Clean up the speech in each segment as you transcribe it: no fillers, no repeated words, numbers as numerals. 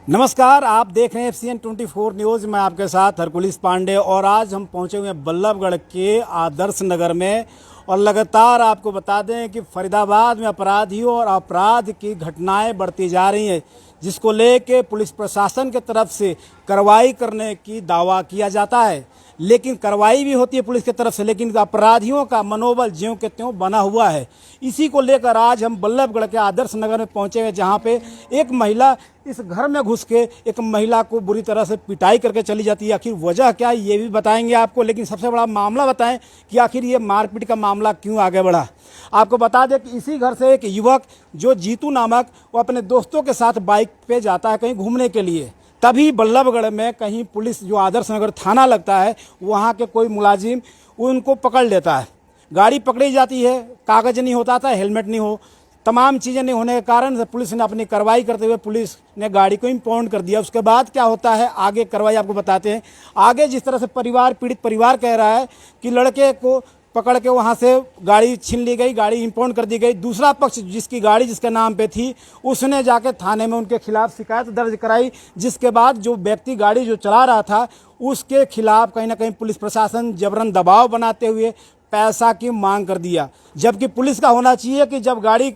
नमस्कार, आप देख रहे हैं FCN 24 न्यूज़। मैं आपके साथ हरकुलिस पांडे और आज हम पहुंचे हुए हैं बल्लभगढ़ के आदर्श नगर में। और लगातार आपको बता दें कि फरीदाबाद में अपराधियों और अपराध की घटनाएं बढ़ती जा रही हैं, जिसको लेके पुलिस प्रशासन की तरफ से कार्रवाई करने की दावा किया जाता है, लेकिन कार्रवाई भी होती है पुलिस की तरफ से, लेकिन अपराधियों का मनोबल ज्यों के त्यों बना हुआ है। इसी को लेकर आज हम बल्लभगढ़ के आदर्श नगर में पहुंचे हुए, जहां पे एक महिला इस घर में घुस के एक महिला को बुरी तरह से पिटाई करके चली जाती है। आखिर वजह क्या है ये भी बताएंगे आपको, लेकिन सबसे बड़ा मामला बताएं कि आखिर ये मारपीट का मामला क्यों आगे बढ़ा। आपको बता दें कि इसी घर से एक युवक जो जीतू नामक, वो अपने दोस्तों के साथ बाइक पे जाता है कहीं घूमने के लिए। तभी बल्लभगढ़ में कहीं पुलिस, जो आदर्श नगर थाना लगता है, वहाँ के कोई मुलाजिम उनको पकड़ लेता है। गाड़ी पकड़ी जाती है, कागज नहीं होता था, हेलमेट नहीं हो, तमाम चीज़ें नहीं होने के कारण पुलिस ने अपनी कार्रवाई करते हुए पुलिस ने गाड़ी को इम्पाउंड कर दिया। उसके बाद क्या होता है, आगे कार्रवाई आपको बताते हैं। आगे जिस तरह से पीड़ित परिवार कह रहा है कि लड़के को पकड़ के वहाँ से गाड़ी छीन ली गई, गाड़ी इम्पाउंड कर दी गई। दूसरा पक्ष, जिसकी गाड़ी जिसके नाम पे थी, उसने जाके थाने में उनके खिलाफ शिकायत दर्ज कराई, जिसके बाद जो व्यक्ति गाड़ी जो चला रहा था उसके खिलाफ कहीं ना कहीं पुलिस प्रशासन जबरन दबाव बनाते हुए पैसा की मांग कर दिया। जबकि पुलिस का होना चाहिए कि जब गाड़ी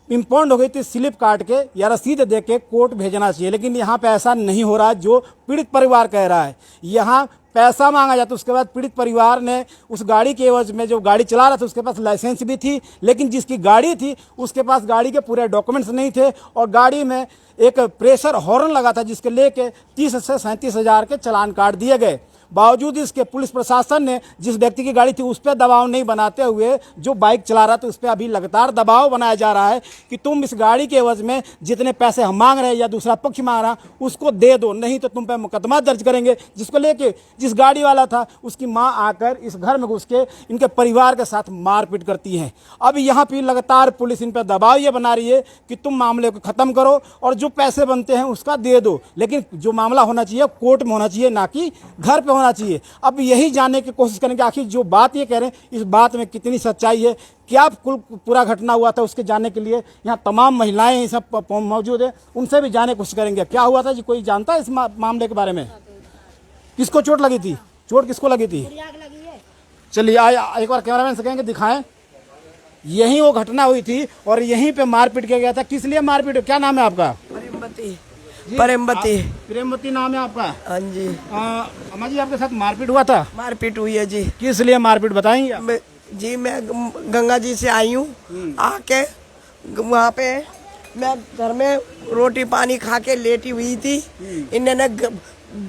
इम्पाउंड हो गई थी, स्लिप काट के या रसीद दे के कोर्ट भेजना चाहिए, लेकिन यहाँ पे ऐसा नहीं हो रहा जो पीड़ित परिवार कह रहा है। यहाँ पैसा मांगा जाता, उसके बाद पीड़ित परिवार ने उस गाड़ी के एवज में, जो गाड़ी चला रहा था उसके पास लाइसेंस भी थी, लेकिन जिसकी गाड़ी थी उसके पास गाड़ी के पूरे डॉक्यूमेंट्स नहीं थे, और गाड़ी में एक प्रेशर हॉर्न लगा था, जिसके लेके 30 से 37 हज़ार के चालान काट दिए गए। बावजूद इसके पुलिस प्रशासन ने जिस व्यक्ति की गाड़ी थी उस पर दबाव नहीं बनाते हुए जो बाइक चला रहा था उस पर अभी लगातार दबाव बनाया जा रहा है कि तुम इस गाड़ी के एवज में जितने पैसे हम मांग रहे हैं या दूसरा पक्ष मांग रहा उसको दे दो, नहीं तो तुम पे मुकदमा दर्ज करेंगे। जिसको लेके जिस गाड़ी वाला था उसकी मां आकर इस घर में घुस के इनके परिवार के साथ मारपीट करती है। अब यहाँ पर लगातार पुलिस इन पर दबाव ये बना रही है कि तुम मामले को ख़त्म करो और जो पैसे बनते हैं उसका दे दो, लेकिन जो मामला होना चाहिए कोर्ट में होना चाहिए, ना कि घर पे होना चाहिए। अब यही जानने की कोशिश करेंगे आखिर जो बात ये कह रहे हैं इस बात में कितनी सच्चाई है, क्या पूरा घटना हुआ था, उसके जानने के लिए यहाँ तमाम महिलाएं सब मौजूद है, उनसे भी जानने की कोशिश करेंगे क्या हुआ था जी। कोई जानता है इस मामले के बारे में? किसको चोट लगी थी? चोट किसको लगी थी? चलिए एक बार कैमरामैन से कहेंगे दिखाएं। यही वो घटना हुई थी और यहीं पे मारपीट किया गया था। किस लिए मारपीट? क्या नाम है आपका? प्रेमवती नाम है आपका? हाँ जी। अम्मा जी, आपके साथ मारपीट हुआ था? मारपीट हुई है जी। किस लिए मारपीट बताएंगे? जी मैं गंगा जी से आई हूँ, आके वहाँ पे मैं घर में रोटी पानी खा के लेटी हुई थी, इन्होंने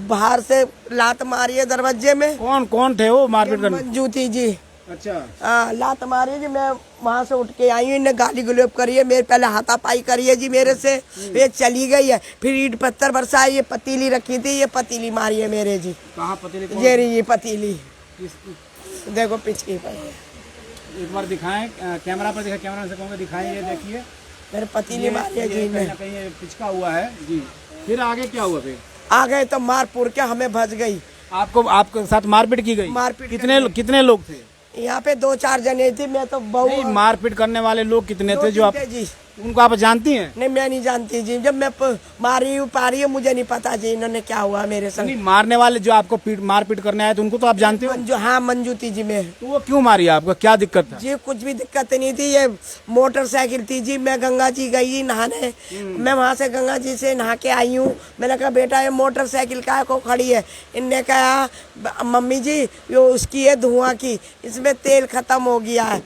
बाहर से लात मारी है दरवाजे में। कौन कौन थे वो मारपीट करने? मंजू थी जी। अच्छा। लात मारी जी, मैं वहाँ से उठ के आई हूँ, इन्हें गाली गलोप करी है, मेरे पहले हाथापाई करी है जी मेरे से, ये चली गई है। फिर ईंट पत्थर बरसाए, ये पतीली रखी थी, ये पतीली मारी है मेरे जी। कहाँ पतीली? ये रही ये पतीली, देखो पीछे पर। एक बार दिखाएं, कैमरा पर दिखाएं, कैमरा से कहूँगा दिखाएं, ये देखिए मेरे पतीली मारी है जी। कहीं ना कहीं ये पिचका हुआ है जी। फिर आगे क्या हुआ? फिर आ गए तो मार पुर के हमें भज गई। आपके साथ मारपीट की गई? मारपीट कितने लोग थे यहाँ पे? 2-4 जने थे, मैं तो बहुत। मारपीट करने वाले लोग कितने थे जो आप जी? उनको आप जानती हैं? नहीं, मैं नहीं जानती जी। जब मैं मारी हूँ पा रही हूँ, मुझे नहीं पता जी इन्होंने क्या हुआ मेरे संग। नहीं, मारने वाले जो आपको मारपीट करने आए थे उनको तो आप जानते हो? मंजू, हाँ मंजू थी जी। मैं तो वो क्यों मारी? आपको क्या दिक्कत था जी? कुछ भी दिक्कत नहीं थी, ये मोटरसाइकिल थी जी। मैं गंगा जी गई नहाने, मैं वहाँ से गंगा जी से नहा के आई हूँ। मैंने कहा बेटा ये मोटरसाइकिल क्या को खड़ी है? इनने कहा मम्मी जी ये उसकी है धुआं की, इसमें तेल खत्म हो गया है।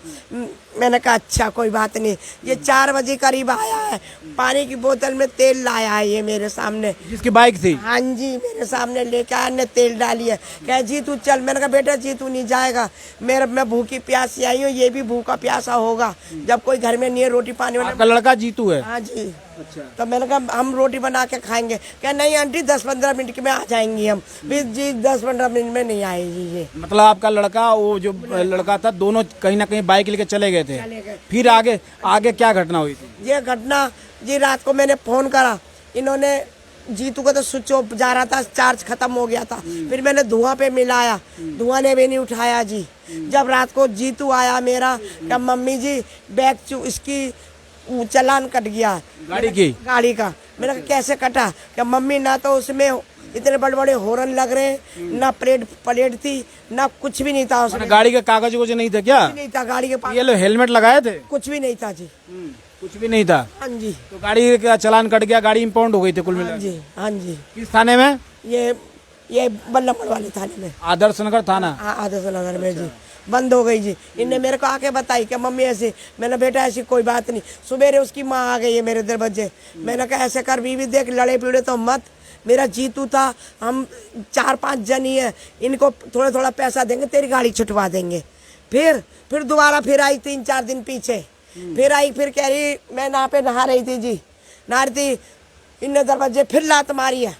मैंने कहा अच्छा कोई बात नहीं। ये 4 बजे करीब आया है, पानी की बोतल में तेल लाया है ये मेरे सामने। जिसकी बाइक थी? हाँ जी, मेरे सामने लेके आया ने तेल डाली है। कह जी तू चल। मैंने कहा बेटा जी तू नहीं जाएगा, मैं भूखी प्यासी आई हूँ, ये भी भूखा प्यासा होगा जब कोई घर में नहीं है रोटी पानी वाला। आपका लड़का जीतू है? हाँ जी। अच्छा। तो मैंने कहा हम रोटी बना के खाएंगे। क्या नहीं आंटी 10-15 मिनट में आ जाएंगी हम। फिर जी 10-15 मिनट में नहीं आए जी ये। मतलब आपका लड़का, वो जो लड़का था, दोनों कहीं ना कहीं बाइक लेके चले गए थे। फिर आगे क्या घटना हुई थी? ये घटना जी रात को मैंने फोन करा, इन्होंने जीतू का तो स्विच ऑफ जा रहा था, चार्ज खत्म हो गया था। फिर मैंने धुआं पे मिलाया, धुआं ने भी नहीं उठाया जी। जब रात को जीतू आया मेरा, कहा मम्मी जी बैग इसकी चालान कट गया गाड़ी का। मैंने कहा कैसे कटा? क्या मम्मी ना तो उसमें इतने बड़े बड़े हॉर्न लग रहे, ना प्लेट थी, ना कुछ भी नहीं था उसमें। गाड़ी के कागज कुछ नहीं था क्या? कुछ नहीं था गाड़ी के पास, ये लो हेलमेट लगाए थे? कुछ भी नहीं था जी। कुछ भी नहीं था। हाँ जी, तो गाड़ी का चालान कट गया, गाड़ी इम्पाउंड हो गई थी कुल हाँ मिला? जी, हाँ जी। किस थाने में? ये बल्लभगढ़ वाले थाने में, आदर्श नगर थाना। हाँ आदर्श नगर में जी। बंद हो गई जी। इनने मेरे को आके बताई कि मम्मी ऐसे, मैंने बेटा ऐसी कोई बात नहीं। सुबेरे उसकी माँ आ गई है मेरे दरवाजे। मैंने कहा ऐसे कर बीवी, देख लड़े पीड़े तो मत, मेरा जीतू था, हम 4-5 जन ही है, इनको थोड़ा थोड़ा पैसा देंगे, तेरी गाड़ी छुटवा देंगे। फिर दोबारा फिर आई 3-4 दिन पीछे, फिर आई, फिर कह रही मैं यहाँ पे नहा रही थी जी, नहा रही थी, इनने दरवाजे फिर लात मारी है,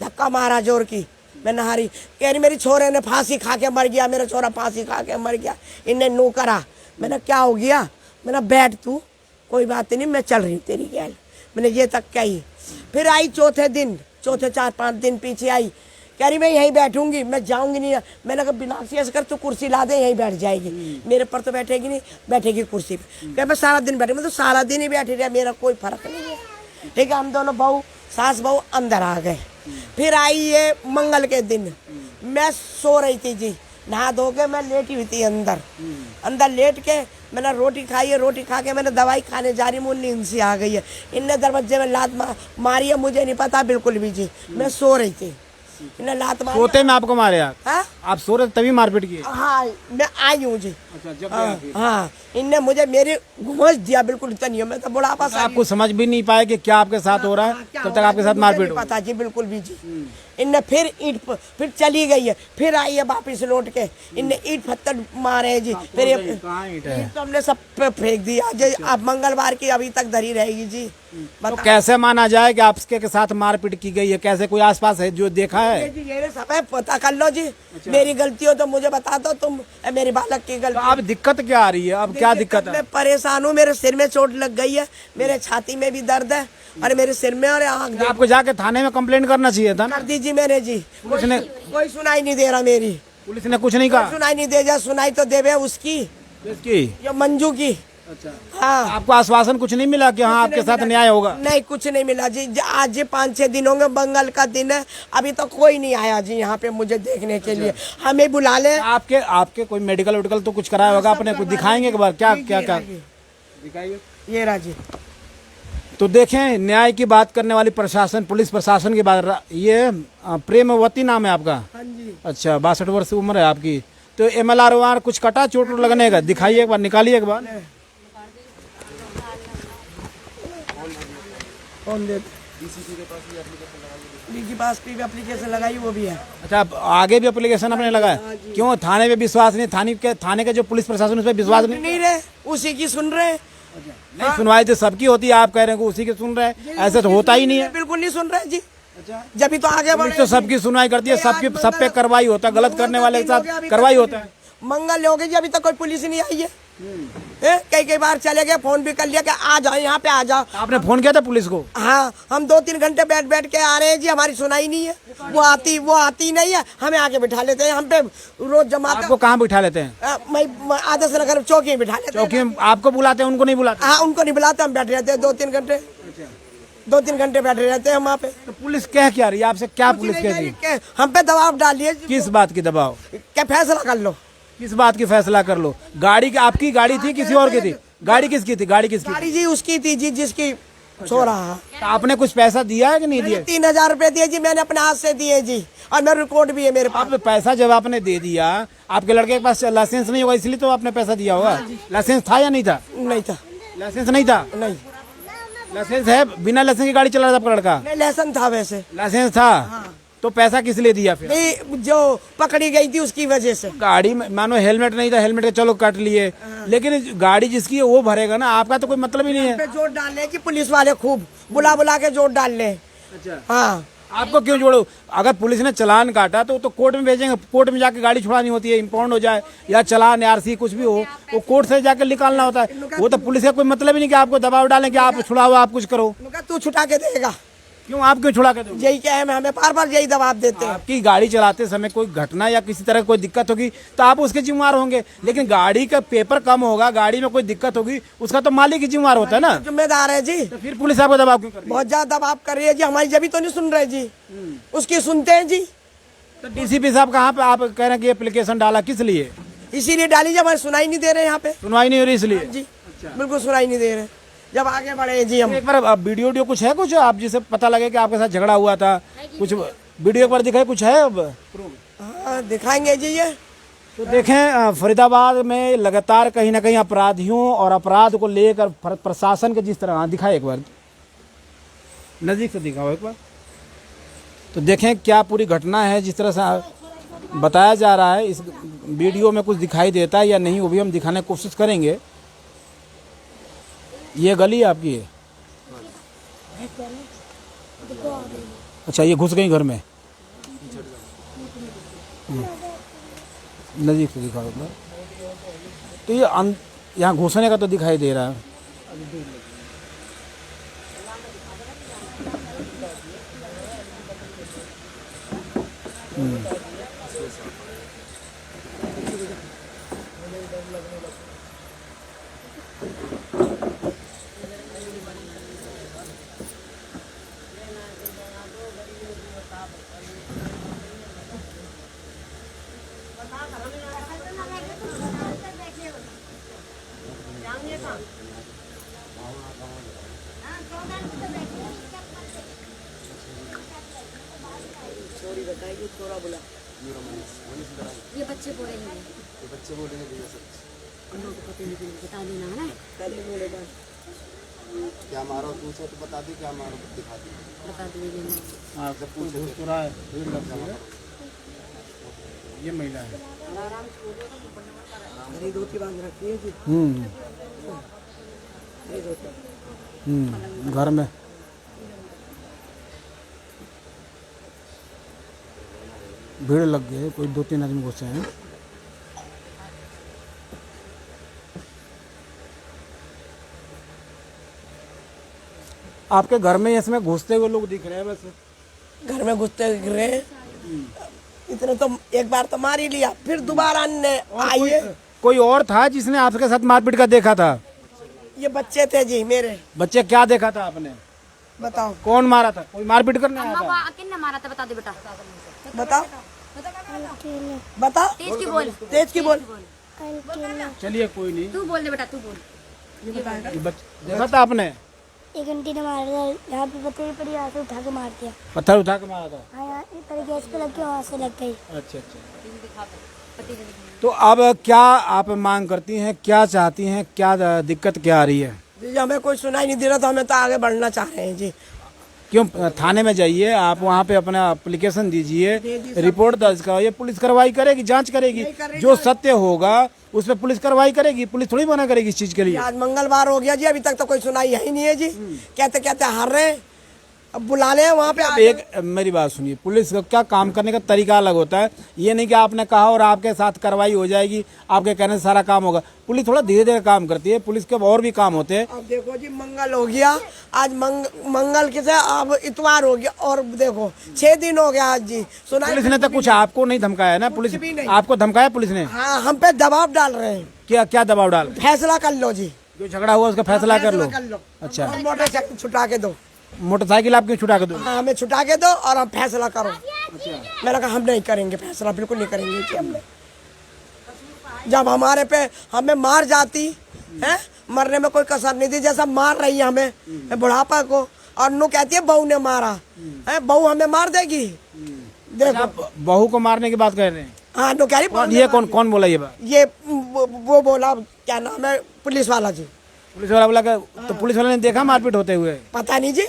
धक्का मारा जोर की, मैं नहा रही, कह रही मेरी छोरे ने फांसी खा के मर गया, मेरा छोरा फांसी खा के मर गया, इनने नो करा। मैंने क्या हो गया? मैंने बैठ तू, कोई बात नहीं, मैं चल रही तेरी गैल। मैंने ये तक कही। फिर आई चौथे 4-5 दिन पीछे आई, कह रही मैं यहीं बैठूंगी, मैं जाऊंगी नहीं। मैंने कहा बिनासी ऐसे कर, तू कुर्सी ला दे, यहीं बैठ जाएगी, मेरे पर तो बैठेगी नहीं, बैठेगी कुर्सी पे। कह मैं सारा दिन बैठे, मैं तो सारा दिन ही बैठी रहा, मेरा कोई फर्क नहीं है। ठीक है, हम दोनों बहू सास बहू अंदर आ गए। फिर आई ये मंगल के दिन, मैं सो रही थी जी, नहा धो के मैं लेटी हुई थी अंदर लेट के मैंने रोटी खाई है, रोटी खा के मैंने दवाई खाने जा रही, मुझे नींद सी आ गई है। इनने दरवाजे में लात मारी है, मुझे नहीं पता बिल्कुल भी जी, मैं सो रही थी, इन्हें लात मारी। सोते में आपको मारे? आप सो रहे तभी मारपीट की? हाँ, मैं आई हूँ जी। अच्छा, जब हाँ, इनने मुझे मेरे घुमस दिया बिल्कुल इतनी, मैं तो बुढ़ापा सा आपको समझ भी नहीं पाए कि क्या आपके साथ हो रहा है, तब तक आपके साथ मारपीट हो? पता जी बिल्कुल भी जी। इनने फिर फिर चली गई है, फिर आई है वापिस लौट के, इनने ईंट पत्थर मारे हैं जी। फिर ये ईंट तो हमने सब पे फेंक दिया जी। अब मंगलवार की अभी तक धरी रहेगी जी। तो कैसे माना जाए कि आपके साथ मारपीट की गई है? कैसे, कोई आसपास है जो देखा है? जी ये सब है, पता कर लो जी। मेरी गलती हो तो मुझे बता दो, तुम मेरी बालक की गलती। अब दिक्कत क्या आ रही है? अब क्या दिक्कत है? मैं परेशान हूँ, मेरे सिर में चोट लग गई है, मेरे छाती में भी दर्द है, और मेरे सिर में और आँख। आपको जाके थाने में कंप्लेंट करना चाहिए था ना? कर दीजिए मैंने जी, पुलिस ने कोई सुनाई नहीं दे रहा मेरी। पुलिस ने कुछ नहीं कहा? सुनाई नहीं दे जा, सुनाई तो देवे उसकी, किसकी? ये मंजू की। अच्छा, हाँ, आपको आश्वासन कुछ नहीं मिला कि हाँ आपके साथ न्याय होगा? नहीं, कुछ नहीं मिला जी। आज 5-6 दिन होंगे, मंगल का दिन है, अभी तो कोई नहीं आया जी यहाँ पे मुझे देखने के लिए। हमें बुला ले। आपके कोई मेडिकल वेडिकल तो कुछ कराया होगा अपने? कुछ दिखाएंगे एक बार? क्या क्या क्या दिखाइए। ये रहा जी। तो देखें, न्याय की बात करने वाली प्रशासन, पुलिस प्रशासन की बात। ये प्रेमवती नाम है आपका? हाँ जी। अच्छा, 62 वर्ष की उम्र है आपकी। तो MLR कुछ कटा, चोट लगने का? दिखाइए एक बार, निकालिए एक बार। कौन दे? डीसी पास भी एप्लीकेशन लगाई, वो भी है। अच्छा, आगे भी एप्लीकेशन आपने लगाया? क्यों? थाने पे विश्वास नहीं? थाने के जो पुलिस प्रशासन उस पर विश्वास नहीं रहे, उसी की सुन रहे। नहीं, सुनवाई तो सबकी होती है, आप कह रहे हैं कि उसी की सुन रहे हैं, ऐसा तो होता ही नहीं है। बिल्कुल नहीं सुन रहे जी। जब भी तो आगे बढ़े, तो सबकी सुनवाई करती है, सब पे कार्रवाई होता है, गलत करने वाले के साथ कार्रवाई होता है। मंगल हो गई जी, अभी तक कोई पुलिस नहीं आई है। कई बार चले गए, फोन भी कर लिया कि आ जाओ, यहाँ पे आ जाओ। आपने फोन किया था पुलिस को? हाँ, हम 2-3 घंटे बैठ के आ रहे हैं जी, हमारी सुनाई नहीं है। वो आती नहीं है, हमें आके बिठा लेते हैं, हम पे रोज जमा। आपको कहाँ बिठा लेते हैं? मैं आदर्श नगर चौकी में बिठा लेते हैं। चौकी में आपको बुलाते हैं, उनको नहीं बुलाते? हाँ, उनको नहीं बुलाते, हम बैठे रहते हैं 2-3 घंटे। 2-3 घंटे बैठे रहते हैं हम वहाँ पे। तो पुलिस कह क्या रही है आपसे? क्या पुलिस कह रही है? हम पे दबाव डालिए। किस बात की दबाव? क्या फैसला कर लो? किस बात की फैसला कर लो? गाड़ी की आपकी गाड़ी थी, किसी और की थी? गाड़ी किसकी थी? गाड़ी किसकी? गाड़ी जी उसकी थी जी, जिसकी सो रहा। तो आपने कुछ पैसा दिया है कि नहीं दिया? 3000 रुपए दिए जी, मैंने अपने हाथ से दिए जी, और मेरा रिकॉर्ड भी है मेरे पास। आप पैसा जब आपने दे दिया, आपके लड़के के पास लाइसेंस नहीं होगा, इसलिए तो आपने पैसा दिया होगा। लाइसेंस था या नहीं था? नहीं था। लाइसेंस नहीं था? नहीं। लाइसेंस है? बिना लाइसेंस की गाड़ी चला रहा था आपका लड़का? नहीं, लाइसेंस था वैसे। लाइसेंस था? तो पैसा किस लिए दिया फिर? नहीं, जो पकड़ी गई थी उसकी वजह से। गाड़ी में मानो हेलमेट नहीं था, हेलमेट का चलो काट लिए, लेकिन गाड़ी जिसकी है वो भरेगा ना, आपका तो कोई मतलब ही नहीं है। जोर डाल ले कि पुलिस वाले खूब बुला के जोर डाल ले। अच्छा, हाँ, आपको क्यों जोड़ो? अगर पुलिस ने चालान काटा तो कोर्ट में भेजेंगे, कोर्ट में जाके गाड़ी छुड़ानी होती है, इम्पाउंड हो जाए या चालान RC कुछ भी हो, वो कोर्ट से जाकर निकालना होता है। वो तो पुलिस का कोई मतलब ही नहीं कि आपको दबाव डालें कि आप छुड़ाओ, आप कुछ करो। तू छुटा के देगा। क्यों, आप क्यों छुड़ा के दोगे? यही क्या है, हमें बार बार यही दबाव देते हैं। आपकी गाड़ी चलाते समय कोई घटना या किसी तरह कोई दिक्कत होगी तो आप उसके जिम्मेवार होंगे, लेकिन गाड़ी का पेपर कम होगा, गाड़ी में कोई दिक्कत होगी, उसका तो मालिक ही जिम्मेवार होता है ना। जिम्मेदार है जी। तो फिर पुलिस आपको दबाव क्यों कर रही है? बहुत ज्यादा दबाव कर रही है जी, हमारी जब तो नहीं सुन रहे जी, उसकी सुनते हैं जी। तो डीसीपी साहब कहाँ पे आप कह रहे हैं कि एप्लीकेशन डाला किस लिए? इसीलिए डाली जब हमारी सुनाई नहीं दे रहे यहाँ पे सुनवाई नहीं हो रही इसलिए? जी, बिल्कुल सुनाई नहीं दे रहे। जब आगे बढ़े जी हम। एक बार वीडियो कुछ है, कुछ आप जिसे पता लगे कि आपके साथ झगड़ा हुआ था, कुछ वीडियो पर दिखाए, कुछ है अब? हाँ दिखाएंगे जी ये। तो देखें, फरीदाबाद में लगातार कहीं ना कहीं अपराधियों और अपराध को लेकर प्रशासन के जिस तरह, दिखाए एक बार, नज़दीक से दिखाओ एक बार, तो देखें क्या पूरी घटना है। जिस तरह से बताया जा रहा है, इस वीडियो में कुछ दिखाई देता है या नहीं वो भी हम दिखाने की कोशिश करेंगे। ये गली आपकी है? अच्छा, ये घुस गई घर में? नज़दीक से दिखाओ एक बार। तो ये यहाँ घुसने का तो दिखाई दे रहा है। ये बच्चे बोलेंगे, ये बच्चे बोलेंगे भैया सच बता देना है ना। क्या मारो पूछो तो बता दी, क्या मारो दिखा दी, बता दीजिए। हाँ, सब कुछ घुस तो रहा है, भीड़ लग रही है। ये महिला है। धोती बांध रखी है जी। घर में भीड़ लग गई है, कोई 2-3 आदमी घुसे हैं। आपके घर में इसमें घुसते हुए लोग दिख रहे हैं? बस घर में घुसते गिरे, इतने तो एक बार तो मार ही लिया, फिर दोबारा ने आइए। कोई और था जिसने आपके साथ मारपीट का देखा था? ये बच्चे थे जी मेरे। बच्चे, क्या देखा था आपने? बताओ कौन मारा था? कोई मारपीट करने आया था? किसने मारा था बता दे बेटा। बताओ बता, तेज की बोल, तेज की बोल। चलिए कोई नहीं, तू बोल दे बेटा, तू बोल। देखा था आपने? एक घंटे ने मारा था, यहाँ पे पत्थर पड़ी, यहाँ से उठा के मार दिया। पत्थर उठा के मारा था? हाँ, यहाँ पर गैस पे लग के वहाँ से लग गई। अच्छा अच्छा। तो अब क्या आप मांग करती हैं, क्या चाहती हैं, क्या दिक्कत क्या आ रही है? जी हमें कोई सुनाई नहीं दे रहा, तो हमें तो आगे बढ़ना चाह रहे हैं जी। क्यों? थाने में जाइए, आप वहाँ पे अपना एप्लीकेशन दीजिए, रिपोर्ट दर्ज कराइए, पुलिस कार्रवाई करेगी, जांच करेगी, जो सत्य होगा उस पर पुलिस कार्रवाई करेगी। पुलिस थोड़ी मना करेगी इस चीज के लिए। आज मंगलवार हो गया जी, अभी तक तो कोई सुनाई है ही नहीं है जी। कहते कहते हार रहे हैं, अब बुला ले वहाँ पे। अब एक मेरी बात सुनिए, पुलिस का क्या काम करने का तरीका अलग होता है। ये नहीं कि आपने कहा और आपके साथ कार्रवाई हो जाएगी, आपके कहने से सारा काम होगा। पुलिस थोड़ा धीरे धीरे काम करती है, पुलिस के और भी काम होते हैं। अब देखो जी, मंगल हो गया आज, मंगल किसे, अब इतवार हो गया, और देखो 6 दिन हो गया आज जी। सुनाई पुलिस ने तो कुछ आपको नहीं धमकाया ना? पुलिस भी नहीं। आपको धमकाया पुलिस ने? हाँ, हम पे दबाव डाल रहे हैं। क्या क्या दबाव डाल? फैसला कर लो जी, जो झगड़ा हुआ उसका फैसला कर लो। अच्छा, और मोटरसाइकिल छुटा के दो। मोटरसाइकिल आप क्यों छुटा के दो? हाँ, हमें छुटा के दो और हम फैसला करो। मैंने कहा हम नहीं करेंगे फैसला, बिल्कुल नहीं करेंगे जी हमने। जब हमारे पे हमें मार जाती है, मरने में कोई कसर नहीं थी, जैसा मार रही है हमें बुढ़ापा को, और नु कहती है बहू ने मारा है, बहू हमें मार देगी। देखो आप बहू को मारने की बात कर रहे हैं? हाँ, नु कह रही बहू ने ये कौन बोला ये बात? ये वो बोला, क्या नाम है, पुलिस वाला जी। पुलिस वाला बोला? तो पुलिस वाले ने देखा मारपीट होते हुए? पता नहीं जी,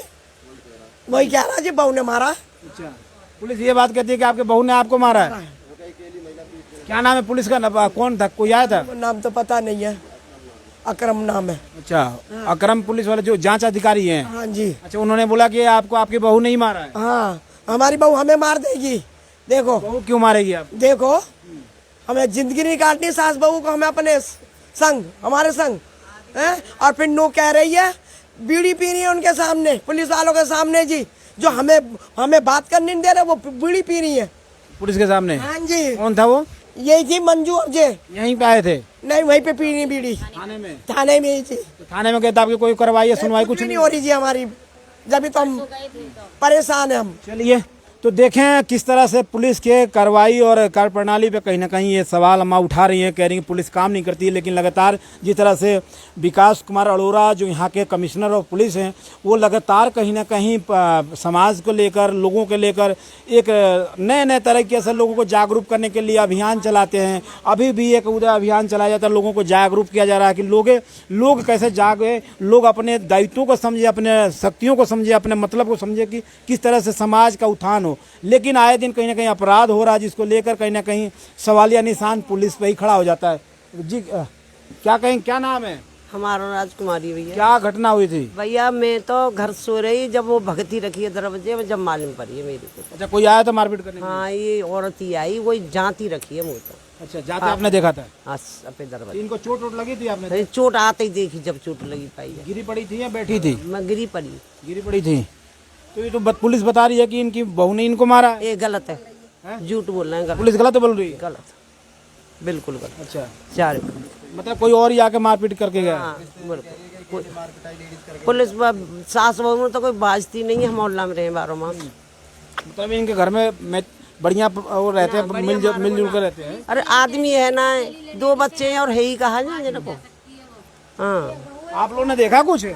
वही कह रहा जी बहू ने मारा। अच्छा, पुलिस ये बात कहती है कि आपके बहू ने आपको मारा है। क्या नाम है पुलिस का? कौन था? कोई आया था? नाम तो पता नहीं है, अकरम नाम है। अच्छा, अकरम पुलिस वाले जो जांच अधिकारी हैं? हाँ जी। अच्छा, उन्होंने बोला कि आपको आपकी बहू नहीं मारा है? हाँ, हमारी बहू हमें मार देगी। देखो बहू क्यों मारेगी आप? देखो, हमें जिंदगी नहीं काटनी, सास बहू को हमें अपने संग, हमारे संग है। और फिर नो कह रही है, बीड़ी पी रही है उनके सामने, पुलिस वालों के सामने जी, जो हमें बात करने नहीं दे रहे, वो बीड़ी पी रही है। पुलिस के सामने हाँ जी, कौन था वो? यही थी मंजू अजय। यहीं पे आए थे नहीं, वहीं पे पी रही बीड़ी, थाने में? थाने में ही थी। तो थाने में कहता आपकी कोई कार्रवाई है, सुनवाई कुछ नहीं हो रही जी हमारी, जब तो हम परेशान है हम। चलिए तो देखें किस तरह से पुलिस के कार्रवाई और कार्यप्रणाली पे कहीं ना कहीं ये सवाल अम्मा उठा रही हैं, कह रही हैं पुलिस काम नहीं करती है। लेकिन लगातार जिस तरह से विकास कुमार अरोड़ा जो यहाँ के कमिश्नर ऑफ पुलिस हैं, वो लगातार कहीं ना कहीं समाज को लेकर, लोगों के लेकर एक नए नए तरीके से लोगों को जागरूक करने के लिए अभियान चलाते हैं। अभी भी एक उदय अभियान चलाया जाता है, लोगों को जागरूक किया जा रहा है कि लोग कैसे जागे, लोग अपने दायित्वों को समझे, अपने शक्तियों को समझे, अपने मतलब को समझे कि किस तरह से समाज का उत्थान हो। लेकिन आए दिन कहीं ना कहीं अपराध हो रहा है, जिसको लेकर कहीं ना कहीं सवालिया निशान पुलिस पे ही खड़ा हो जाता है। जी क्या कहें, क्या नाम है? हमारा राजकुमारी भैया। क्या घटना हुई थी? भैया मैं तो घर सो रही, जब वो भगती रखी है दरवाजे में, जब मालूम पड़ी है मेरे को। अच्छा, कोई आया था मारपीट करने? हाँ, ये औरत ही आई, वही जाती रखी है मुँह तो। अच्छा, जाते आपने देखा था? हाँ, अपने दरवाजे। इनको चोट वोट लगी थी आपने? अरे चोट आते ही देखी, जब चोट लगी पाई है। गिरी पड़ी थी या बैठी थी? मैं गिरी पड़ी। गिरी पड़ी थी। तो ये तो पुलिस बता रही है कि इनकी बहू ने इनको मारा है। ये गलत है, झूठ बोल रहे हैं, गलत। पुलिस गलत बोल रही है? गलत, बिल्कुल गलत। अच्छा, चार मतलब कोई और ही आके मारपीट करके गया? हाँ, बिल्कुल। पुलिस सास बहू में तो कोई बाजती नहीं है, मोहल्ला में रहे 12 मास। मतलब इनके घर में बढ़िया वो रहते हैं, मिलजुल कर रहते हैं। अरे आदमी है ना, 2 बच्चे हैं और है ही कहा जाए जिनको। हाँ, आप लोगों ने देखा कुछ?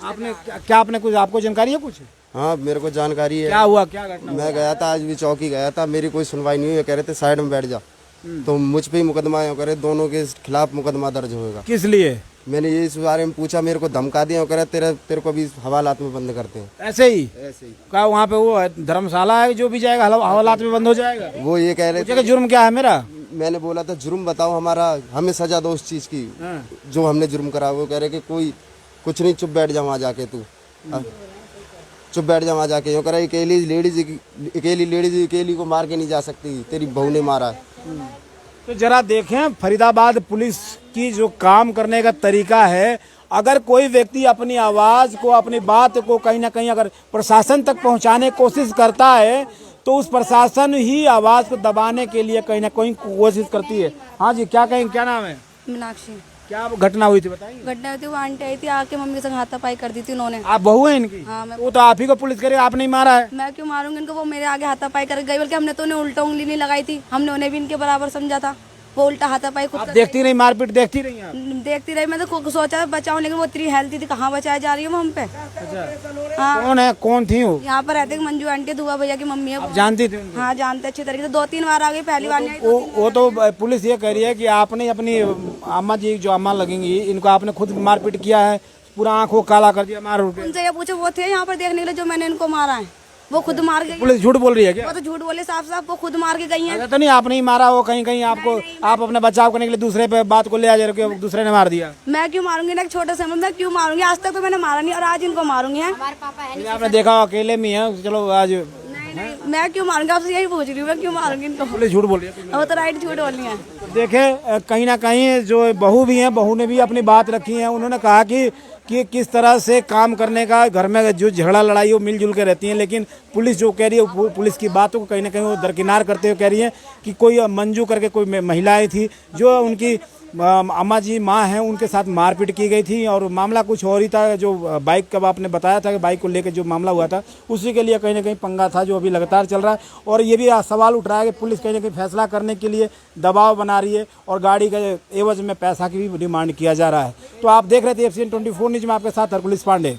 आपने क्या आपने कुछ, आपको जानकारी है कुछ? हाँ, मेरे को जानकारी है। क्या हुआ, क्या घटना? मैं गया था, आज भी चौकी गया था, मेरी कोई सुनवाई नहीं हुई। कह रहे थे साइड में बैठ जा, तो मुझ पे ही मुकदमा है, कह रहे दोनों के खिलाफ मुकदमा दर्ज होगा। किस लिए? मैंने ये इस बारे में पूछा, मेरे को धमका दिया, कह रहे तेरे को भी हवालात में बंद करते हैं। ऐसे ही? ऐसे ही। क्या वहाँ पे वो धर्मशाला है, जो भी जाएगा हवालात में बंद हो जाएगा? वो ये कह रहे थे। जुर्म क्या है मेरा? मैंने बोला था जुर्म बताओ हमारा, हमें सजा दो उस चीज की जो हमने जुर्म करा। वो कह रहे कि कोई कुछ नहीं, चुप बैठ जा वहाँ जाके, तू चुप बैठ जा वहाँ जाके। यूँ करा, अकेली लेडीज अकेली को मार के नहीं जा सकती, तेरी बहू ने मारा है। तो जरा देखें फरीदाबाद पुलिस की जो काम करने का तरीका है। अगर कोई व्यक्ति अपनी आवाज़ को, अपनी बात को कहीं ना कहीं अगर प्रशासन तक पहुंचाने की कोशिश करता है, तो उस प्रशासन ही आवाज़ को दबाने के लिए कहीं ना कहीं कोशिश करती है। हाँ जी, क्या कहें, क्या नाम है? मीनाक्षी। क्या घटना हुई थी बताइए? घटना हुई थी, वो आंटी आई थी, आके मम्मी के संग हाथापाई कर दी थी उन्होंने। आप बहू हैं इनकी? हाँ, मैं। वो तो आप ही को पुलिस करे, आपने ही मारा है। मैं क्यों मारूंगी इनको, वो मेरे आगे हाथापाई कर गई, बल्कि हमने तो उन्हें उल्टा उंगली नहीं लगाई थी, हमने उन्हें भी इनके बराबर समझा था। वो उल्टा हाथापाई खुद आप देखती नहीं, मारपीट देखती रही आप? देखती रही, मैं तो खुद सोचा था बचाऊं, लेकिन वो इतनी हेल्थी थी, कहाँ बचाया जा रही है वो हम पे। अच्छा, हाँ, कौन है, कौन थी वो? यहाँ पर रहते मंजू आंटी, दुआ भैया की मम्मी है। आप जानती थी उनको? हाँ, जानते अच्छी तरीके से, 2-3 बार आ गई, पहली बार नहीं। वो तो पुलिस ये कह रही है कि आपने अपनी अम्मा जी जो अम्मा लगेंगी, इनको आपने खुद मारपीट किया है, पूरा आंखों काला कर दिया मार उठ के। उनसे ये पूछो, वो थे यहाँ पर देखने के लिए जो मैंने इनको मारा है, वो खुद मार गई। पुलिस झूठ बोल रही है क्या? वो तो झूठ बोले साफ साफ, वो खुद मार के गई हैं। ऐसा तो नहीं आपने ही मारा हो, कहीं कहीं आपको, आप अपने बचाव करने के लिए दूसरे पे बात को ले आ जा रहे हो, दूसरे ने मार दिया? मैं क्यों मारूंगी ना, एक छोटे से मैं क्यों मारूंगी? आज तक तो मैंने मारा नहीं, और आज इनको मारूंगी है। हमारे पापा है नहीं। आपने देखा अकेले में है, चलो आज नहीं, मैं क्यों मारूंगी? आपसे यही पूछ रही हूँ, मैं क्यों मारूंगी इनको? पुलिस झूठ बोल रही है। वो तो राइट झूठ बोल रही है। देखे कहीं ना कहीं जो बहू भी हैं, बहू ने भी अपनी बात रखी है। उन्होंने कहा कि किस तरह से काम करने का, घर में जो झगड़ा लड़ाई वो मिलजुल के रहती हैं। लेकिन पुलिस जो कह रही है, पुलिस की बातों को कहीं ना कहीं वो दरकिनार करते हुए कह रही है कि कोई मंजू करके कोई महिलाएं थी, जो उनकी अम्मा जी माँ हैं, उनके साथ मारपीट की गई थी। और मामला कुछ और ही था, जो बाइक का आपने बताया था कि बाइक को लेकर जो मामला हुआ था, उसी के लिए कहीं ना कहीं पंगा था, जो अभी लगातार चल रहा है। और ये भी सवाल उठ रहा है कि पुलिस कहीं ना कहीं फैसला करने के लिए दबाव बना रही है, और गाड़ी के एवज में पैसा की भी डिमांड किया जा रहा है। तो आप देख रहे थे एफसीएन 24 न्यूज में आपके साथ हरकुलिस पांडे।